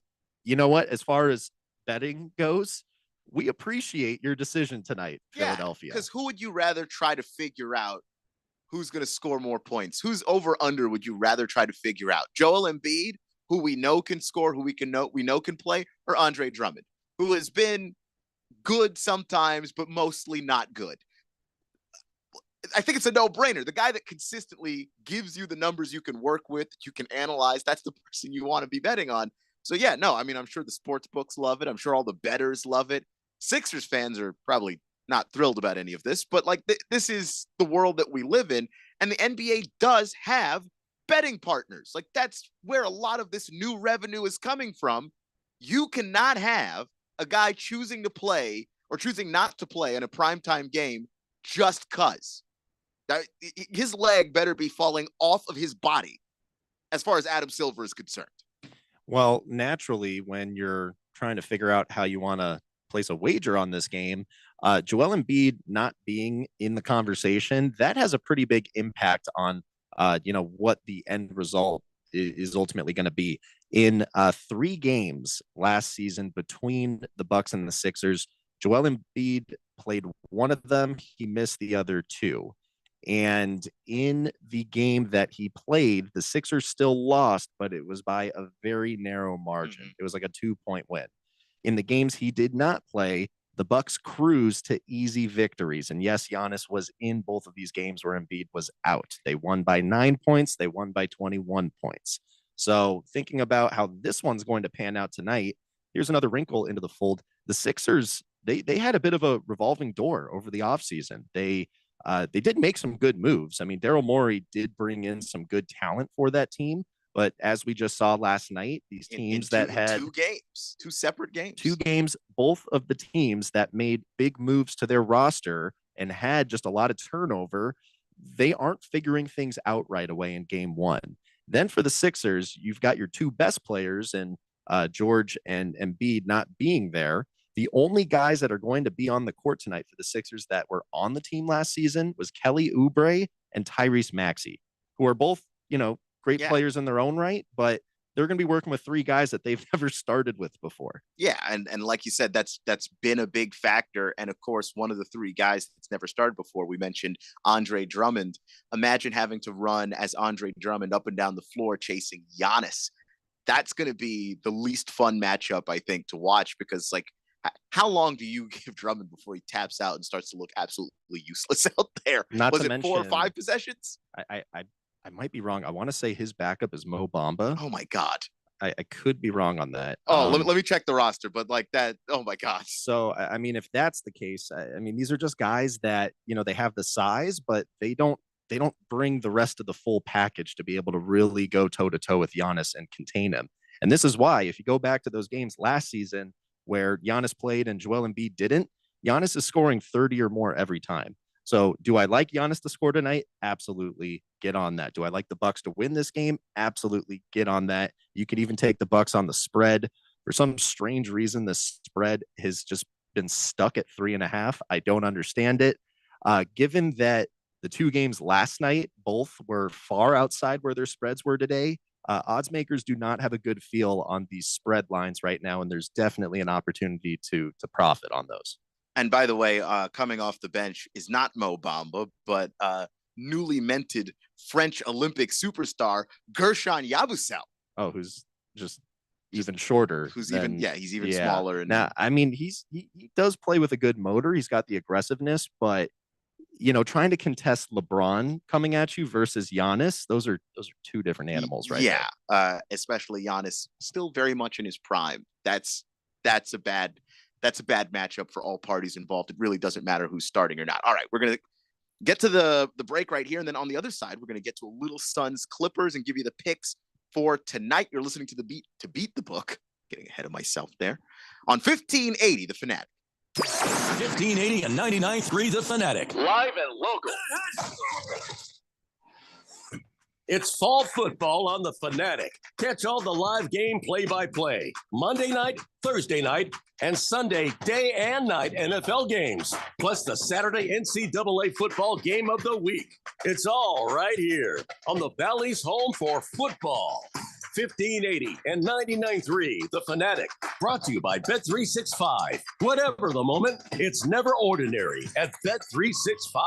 Speaker 4: you know what? As far as betting goes, we appreciate your decision tonight, Philadelphia.
Speaker 8: Because who would you rather try to figure out who's going to score more points? Who's over under would you rather try to figure out? Joel Embiid, who we know can score, who we know can play, or Andre Drummond, who has been good sometimes, but mostly not good? I think it's a no-brainer. The guy that consistently gives you the numbers you can work with, that you can analyze, that's the person you want to be betting on. So yeah, no, I mean, I'm sure the sports books love it. I'm sure all the bettors love it. Sixers fans are probably not thrilled about any of this, but like this is the world that we live in. And the NBA does have betting partners. Like that's where a lot of this new revenue is coming from. You cannot have a guy choosing to play or choosing not to play in a primetime game just cause. His leg better be falling off of his body as far as Adam Silver is concerned.
Speaker 4: Well, naturally, when you're trying to figure out how you want to place a wager on this game, Joel Embiid not being in the conversation, that has a pretty big impact on, what the end result is ultimately going to be. In 3 games last season between the Bucks and the Sixers, Joel Embiid played one of them. He missed the other 2. And in the game that he played, the Sixers still lost, but it was by a very narrow margin. It was like a 2-point win. In the games he did not play, the Bucks cruised to easy victories. And yes, Giannis was in both of these games where Embiid was out. They won by 9 points. They won by 21 points. So thinking about how this one's going to pan out tonight, here's another wrinkle into the fold. The Sixers, they had a bit of a revolving door over the offseason. They did make some good moves. I mean, Daryl Morey did bring in some good talent for that team. But as we just saw last night, these teams that had
Speaker 8: 2 separate games,
Speaker 4: 2 games, both of the teams that made big moves to their roster and had just a lot of turnover, they aren't figuring things out right away in game 1. Then for the Sixers, you've got your 2 best players and George and Embiid not being there. The only guys that are going to be on the court tonight for the Sixers that were on the team last season was Kelly Oubre and Tyrese Maxey, who are both, great players in their own right, but they're going to be working with three guys that they've never started with before.
Speaker 8: Yeah, and like you said, that's been a big factor. And of course, one of the three guys that's never started before, we mentioned Andre Drummond. Imagine having to run as Andre Drummond up and down the floor chasing Giannis. That's going to be the least fun matchup, I think, to watch, because like, how long do you give Drummond before he taps out and starts to look absolutely useless out there? Was it 4 or 5 possessions?
Speaker 4: I might be wrong. I want to say his backup is Mo Bamba.
Speaker 8: Oh my God.
Speaker 4: I could be wrong on that.
Speaker 8: Let me check the roster, but like that, oh my gosh.
Speaker 4: So, I mean, if that's the case, I mean, these are just guys that, they have the size, but they don't bring the rest of the full package to be able to really go toe to toe with Giannis and contain him. And this is why, if you go back to those games last season where Giannis played and Joel Embiid didn't, Giannis is scoring 30 or more every time. So do I like Giannis to score tonight? Absolutely. Get on that. Do I like the Bucks to win this game? Absolutely. Get on that. You could even take the Bucks on the spread. For some strange reason, the spread has just been stuck at 3.5. I don't understand it. Given that the two games last night, both were far outside where their spreads were today, odds makers do not have a good feel on these spread lines right now. And there's definitely an opportunity to profit on those.
Speaker 8: And by the way, coming off the bench is not Mo Bamba, but newly minted French Olympic superstar Gershon Yabusel.
Speaker 4: Oh, who's just even shorter.
Speaker 8: He's even smaller. And
Speaker 4: now, I mean, he does play with a good motor. He's got the aggressiveness, but trying to contest LeBron coming at you versus Giannis, those are two different animals, right?
Speaker 8: Yeah, especially Giannis, still very much in his prime. That's a bad matchup for all parties involved. It really doesn't matter who's starting or not. All right, we're going to get to the break right here. And then on the other side, we're going to get to a little Suns Clippers and give you the picks for tonight. You're listening to Beat the Book. Getting ahead of myself there. On 1580, The Fanatic.
Speaker 15: 1580 and 99.3 The Fanatic.
Speaker 5: Live and local.
Speaker 15: It's fall football on The Fanatic. Catch all the live game play-by-play. Monday night, Thursday night, and Sunday day and night NFL games. Plus the Saturday NCAA football game of the week. It's all right here on the Valley's home for football. 1580 and 99.3 The Fanatic. Brought to you by Bet365. Whatever the moment, it's never ordinary at Bet365.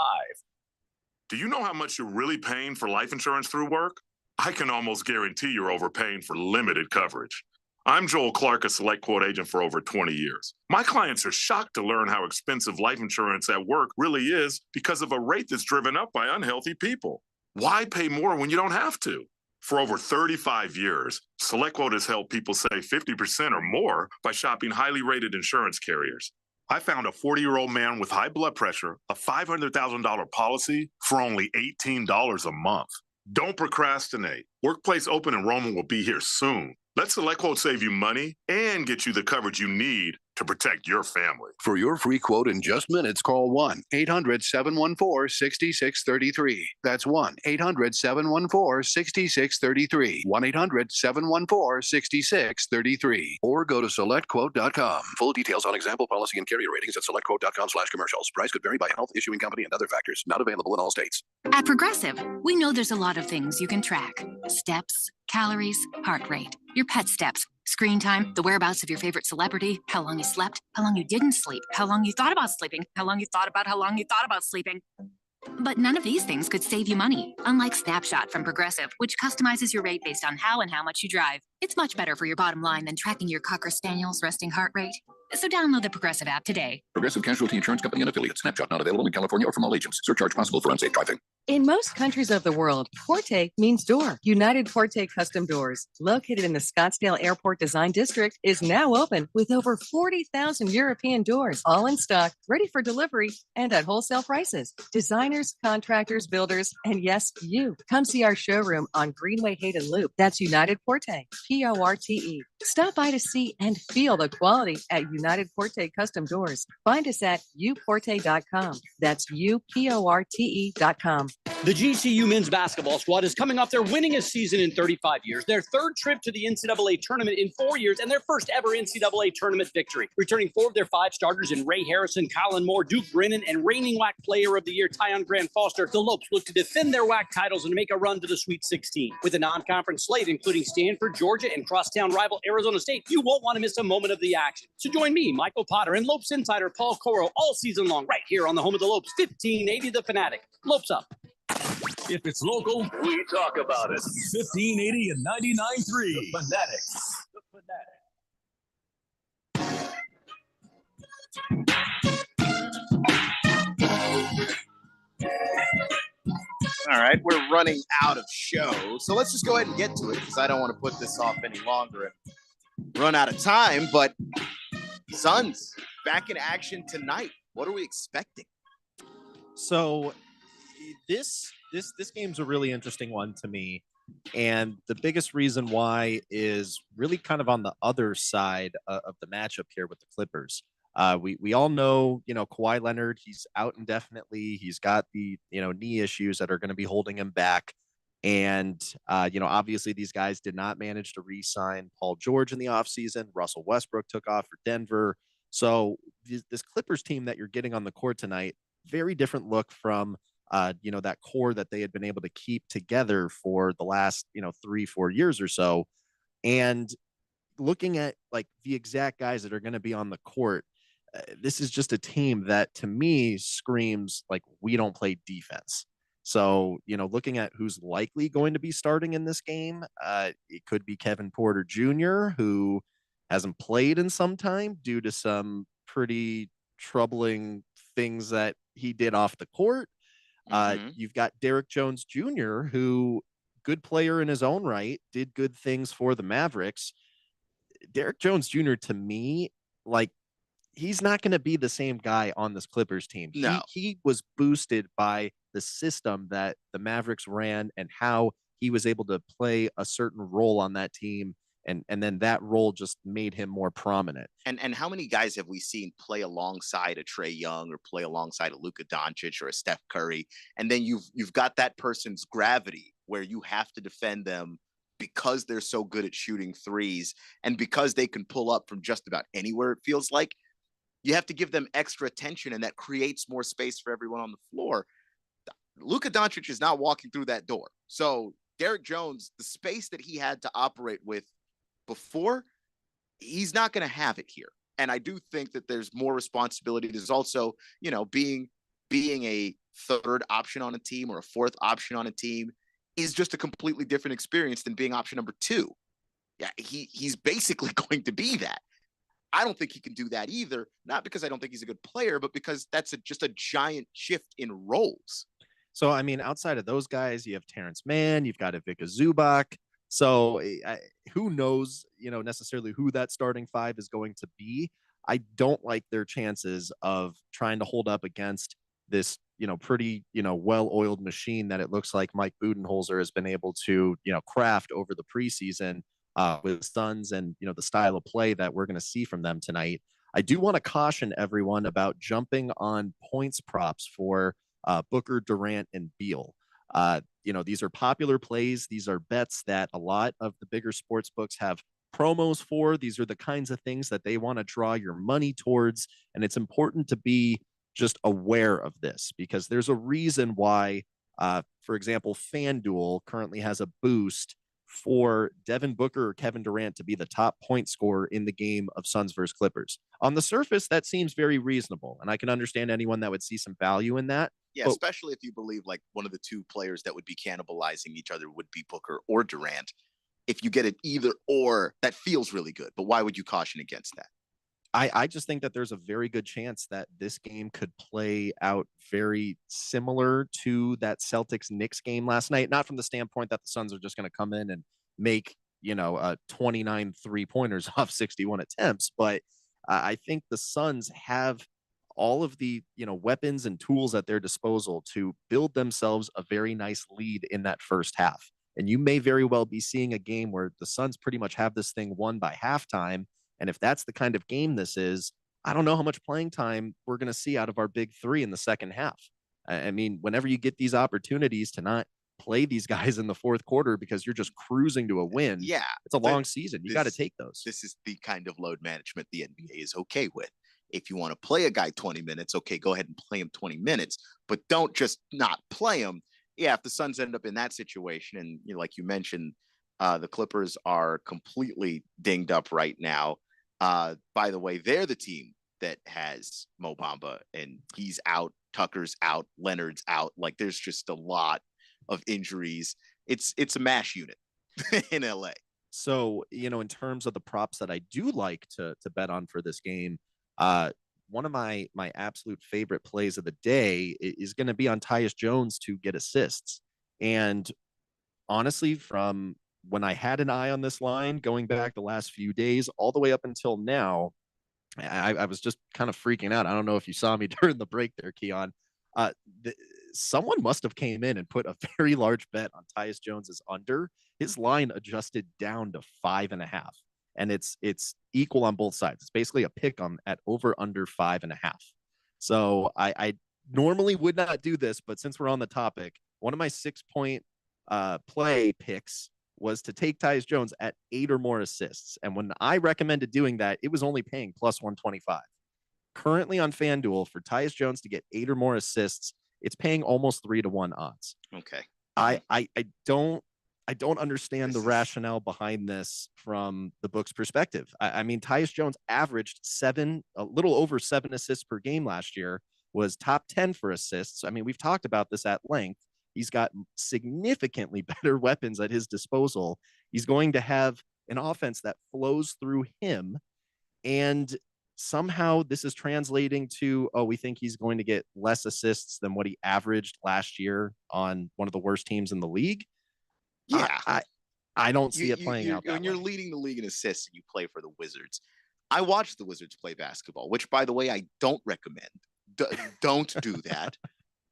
Speaker 16: Do you know how much you're really paying for life insurance through work? I can almost guarantee you're overpaying for limited coverage. I'm Joel Clark, a Select Quote agent for over 20 years. My clients are shocked to learn how expensive life insurance at work really is because of a rate that's driven up by unhealthy people. Why pay more when you don't have to? For over 35 years, Select Quote has helped people save 50% or more by shopping highly rated insurance carriers. I found a 40-year-old man with high blood pressure, a $500,000 policy for only $18 a month. Don't procrastinate. Workplace open enrollment will be here soon. Let Select Quote save you money and get you the coverage you need to protect your family.
Speaker 17: For your free quote in just minutes, call 1-800-714-6633. That's 1-800-714-6633. 1-800-714-6633. Or go to SelectQuote.com. Full details on example policy and carrier ratings at SelectQuote.com/commercials. Price could vary by health, issuing company, and other factors. Not available in all states.
Speaker 18: At Progressive, we know there's a lot of things you can track. Steps, calories, heart rate, your pet steps, screen time, the whereabouts of your favorite celebrity, how long you slept, how long you didn't sleep, how long you thought about sleeping, how long you thought about sleeping. But none of these things could save you money, unlike Snapshot from Progressive, which customizes your rate based on how and how much you drive. It's much better for your bottom line than tracking your Cocker Spaniel's resting heart rate. So download the Progressive app today.
Speaker 17: Progressive Casualty Insurance Company and affiliates. Snapshot not available in California or from all agents. Surcharge possible for unsafe driving.
Speaker 19: In most countries of the world, Forte means door. United Forte Custom Doors, located in the Scottsdale Airport Design District, is now open with over 40,000 European doors, all in stock, ready for delivery, and at wholesale prices. Designers, contractors, builders, and yes, you. Come see our showroom on Greenway Hayden Loop. That's United Forte, Porte. Stop by to see and feel the quality at United Forte Custom Doors. Find us at uporte.com. That's UPORTE.com.
Speaker 20: The GCU men's basketball squad is coming off their winningest season in 35 years, their third trip to the NCAA tournament in 4 years, and their first ever NCAA tournament victory. Returning 4 of their 5 starters in Ray Harrison, Colin Moore, Duke Brennan, and reigning WAC Player of the Year Tyon Grant Foster, the Lopes look to defend their WAC titles and make a run to the Sweet 16. With a non-conference slate including Stanford, Georgia, and crosstown rival Arizona State, you won't want to miss a moment of the action. So join me, Michael Potter, and Lopes insider Paul Coro all season long right here on the home of the Lopes, 1580 The Fanatic. Lopes up.
Speaker 15: If it's local, we talk about it. 1580 and 99.3. The Fanatic.
Speaker 7: All right, we're running out of show, so let's just go ahead and get to it because I don't want to put this off any longer and run out of time. But Suns back in action tonight. What are we expecting?
Speaker 4: So this game's a really interesting one to me, and the biggest reason why is really kind of on the other side of the matchup here with the Clippers. We all know, Kawhi Leonard, he's out indefinitely. He's got the, knee issues that are going to be holding him back. And, obviously these guys did not manage to re-sign Paul George in the offseason. Russell Westbrook took off for Denver. So this Clippers team that you're getting on the court tonight, very different look from, that core that they had been able to keep together for the last, 3-4 years or so. And looking at like the exact guys that are going to be on the court, this is just a team that to me screams like we don't play defense. So, looking at who's likely going to be starting in this game, it could be Kevin Porter Jr., who hasn't played in some time due to some pretty troubling things that he did off the court. You've got Derek Jones Jr., who, good player in his own right, did good things for the Mavericks. Derek Jones Jr., to me, like, he's not going to be the same guy on this Clippers team.
Speaker 8: No.
Speaker 4: He was boosted by the system that the Mavericks ran and how he was able to play a certain role on that team. And then that role just made him more prominent.
Speaker 8: And how many guys have we seen play alongside a Trae Young or play alongside a Luka Doncic or a Steph Curry? And then you've got that person's gravity where you have to defend them because they're so good at shooting threes and because they can pull up from just about anywhere, it feels like. You have to give them extra attention, and that creates more space for everyone on the floor. Luka Doncic is not walking through that door. So Derek Jones, the space that he had to operate with before, he's not going to have it here. And I do think that there's more responsibility. There's also, being a third option on a team or a fourth option on a team is just a completely different experience than being option number 2. Yeah, he's basically going to be that. I don't think he can do that either. Not because I don't think he's a good player, but because that's just a giant shift in roles.
Speaker 4: So, I mean, outside of those guys, you have Terrence Mann, you've got Ivica Zubac. So who knows, necessarily who that starting 5 is going to be. I don't like their chances of trying to hold up against this, pretty, well-oiled machine that it looks like Mike Budenholzer has been able to, craft over the preseason. With Suns and, the style of play that we're going to see from them tonight. I do want to caution everyone about jumping on points props for Booker, Durant, and Beal. These are popular plays. These are bets that a lot of the bigger sports books have promos for. These are the kinds of things that they want to draw your money towards. And it's important to be just aware of this because there's a reason why, for example, FanDuel currently has a boost for Devin Booker or Kevin Durant to be the top point scorer in the game of Suns versus Clippers. On the surface, that seems very reasonable, and I can understand anyone that would see some value in that.
Speaker 8: Yeah,
Speaker 4: but
Speaker 8: especially if you believe like one of the two players that would be cannibalizing each other would be Booker or Durant. If you get it either or, that feels really good. But why would you caution against that?
Speaker 4: I just think that there's a very good chance that this game could play out very similar to that Celtics-Knicks game last night. Not from the standpoint that the Suns are just going to come in and make, 29 3-pointers off 61 attempts. But I think the Suns have all of the, weapons and tools at their disposal to build themselves a very nice lead in that first half. And you may very well be seeing a game where the Suns pretty much have this thing won by halftime. And if that's the kind of game this is, I don't know how much playing time we're going to see out of our big three in the second half. I mean, whenever you get these opportunities to not play these guys in the fourth quarter because you're just cruising to a win,
Speaker 8: Yeah,
Speaker 4: it's a long season. You got to take those.
Speaker 8: This is the kind of load management the NBA is okay with. If you want to play a guy 20 minutes, okay, go ahead and play him 20 minutes, but don't just not play him. Yeah, if the Suns end up in that situation, and like you mentioned, the Clippers are completely dinged up right now. By the way, they're the team that has Mo Bamba, and he's out, Tucker's out, Leonard's out. Like, there's just a lot of injuries. It's a mash unit in LA.
Speaker 4: So, in terms of the props that I do like to bet on for this game, one of my absolute favorite plays of the day is going to be on Tyus Jones to get assists. And honestly, from when I had an eye on this line going back the last few days, all the way up until now, I was just kind of freaking out. I don't know if you saw me during the break there, Keon. Someone must have came in and put a very large bet on Tyus Jones's under. His line adjusted down to 5.5. And it's equal on both sides. It's basically a pick 'em at over under 5.5. So I normally would not do this, but since we're on the topic, one of my 6-point play picks was to take Tyus Jones at 8 or more assists. And when I recommended doing that, it was only paying plus 125. Currently on FanDuel, for Tyus Jones to get 8 or more assists, it's paying almost 3-1 odds.
Speaker 8: Okay.
Speaker 4: I don't understand the rationale behind this from the book's perspective. I mean, Tyus Jones averaged a little over 7 assists per game last year, was top 10 for assists. I mean, we've talked about this at length. He's got significantly better weapons at his disposal. He's going to have an offense that flows through him. And somehow this is translating to, we think he's going to get less assists than what he averaged last year on one of the worst teams in the league.
Speaker 8: Yeah,
Speaker 4: I don't see it playing out that
Speaker 8: when you're
Speaker 4: way.
Speaker 8: leading the league in assists and you play for the Wizards. I watched the Wizards play basketball, which, by the way, I don't recommend. Don't do that.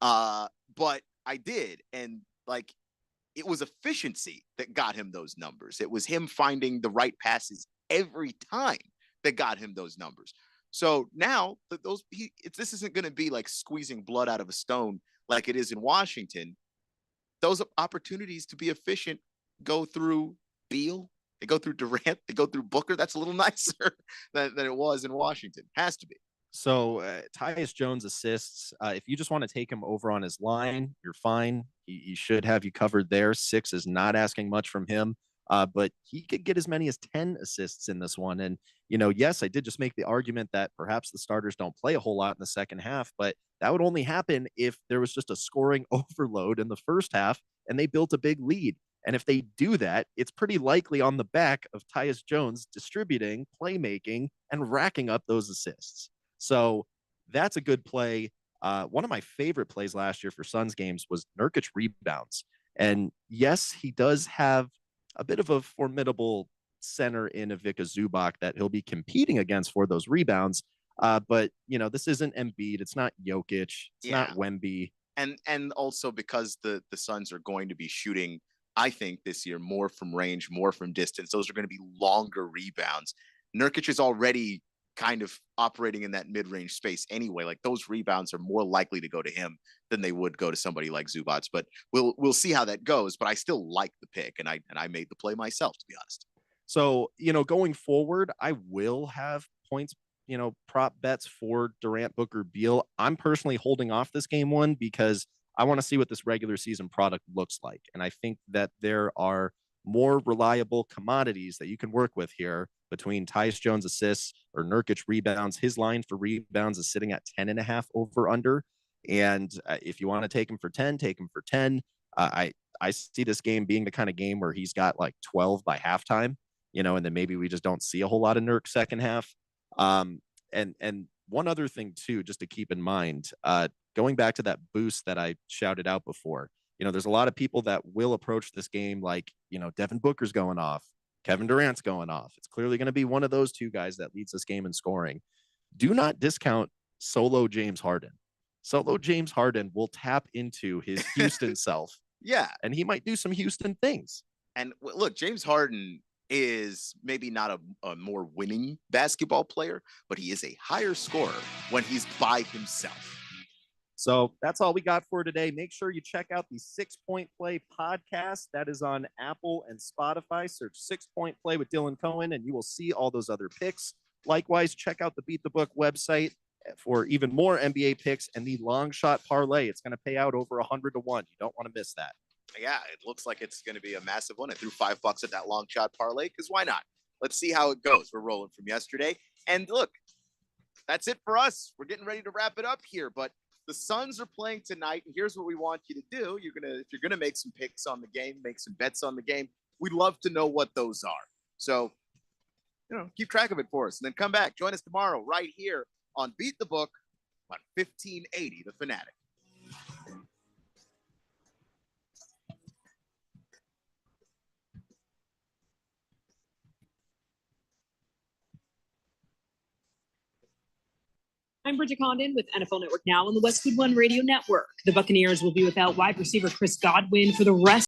Speaker 8: But I did, and it was efficiency that got him those numbers. It was him finding the right passes every time that got him those numbers. So now this isn't going to be like squeezing blood out of a stone like it is in Washington. Those opportunities to be efficient go through Beal, they go through Durant, they go through Booker. That's a little nicer than it was in Washington. Has to be.
Speaker 4: So Tyus Jones assists. If you just want to take him over on his line, you're fine. He should have you covered there. 6 is not asking much from him, but he could get as many as 10 assists in this one. And, yes, I did just make the argument that perhaps the starters don't play a whole lot in the second half, but that would only happen if there was just a scoring overload in the first half and they built a big lead. And if they do that, it's pretty likely on the back of Tyus Jones distributing, playmaking, and racking up those assists. So that's a good play. One of my favorite plays last year for Suns games was Nurkic rebounds. And yes, he does have a bit of a formidable center in Ivica Zubac that he'll be competing against for those rebounds. But this isn't Embiid. It's not Jokic. It's not Wemby.
Speaker 8: And also because the Suns are going to be shooting, I think this year, more from range, more from distance. Those are going to be longer rebounds. Nurkic is already kind of operating in that mid-range space anyway. Like, those rebounds are more likely to go to him than they would go to somebody like Zubac. But we'll see how that goes. But I still like the pick, and I made the play myself, to be honest.
Speaker 4: So, going forward, I will have points, prop bets for Durant, Booker, Beal. I'm personally holding off this game one because I want to see what this regular season product looks like. And I think that there are more reliable commodities that you can work with here between Tyus Jones assists or Nurkic rebounds. His line for rebounds is sitting at 10.5 over under. And if you want to take him for 10, take him for 10. I see this game being the kind of game where he's got like 12 by halftime, and then maybe we just don't see a whole lot of Nurk second half. And one other thing too, just to keep in mind, going back to that boost that I shouted out before, there's a lot of people that will approach this game like, Devin Booker's going off, Kevin Durant's going off. It's clearly going to be one of those two guys that leads this game in scoring. Do not discount solo James Harden. Solo James Harden will tap into his Houston self
Speaker 8: Yeah.
Speaker 4: And he might do some Houston things.
Speaker 8: And look, James Harden is maybe not a more winning basketball player, but he is a higher scorer when he's by himself.
Speaker 4: So that's all we got for today. Make sure you check out the 6 Point Play podcast. That is on Apple and Spotify. Search 6 Point Play with Dylan Cohen, and you will see all those other picks. Likewise, check out the Beat the Book website for even more NBA picks and the long shot parlay. It's going to pay out over 100 to 1. You don't want to miss that.
Speaker 8: Yeah, it looks like it's going to be a massive one. I threw $5 at that long shot parlay because why not? Let's see how it goes. We're rolling from yesterday. And look, that's it for us. We're getting ready to wrap it up here, but the Suns are playing tonight, and here's what we want you to do. If you're gonna make some picks on the game, make some bets on the game, we'd love to know what those are. So, keep track of it for us, and then come back. Join us tomorrow right here on Beat the Book on 1580 The Fanatic.
Speaker 21: I'm Bridget Condon with NFL Network Now on the Westwood One Radio Network. The Buccaneers will be without wide receiver Chris Godwin for the rest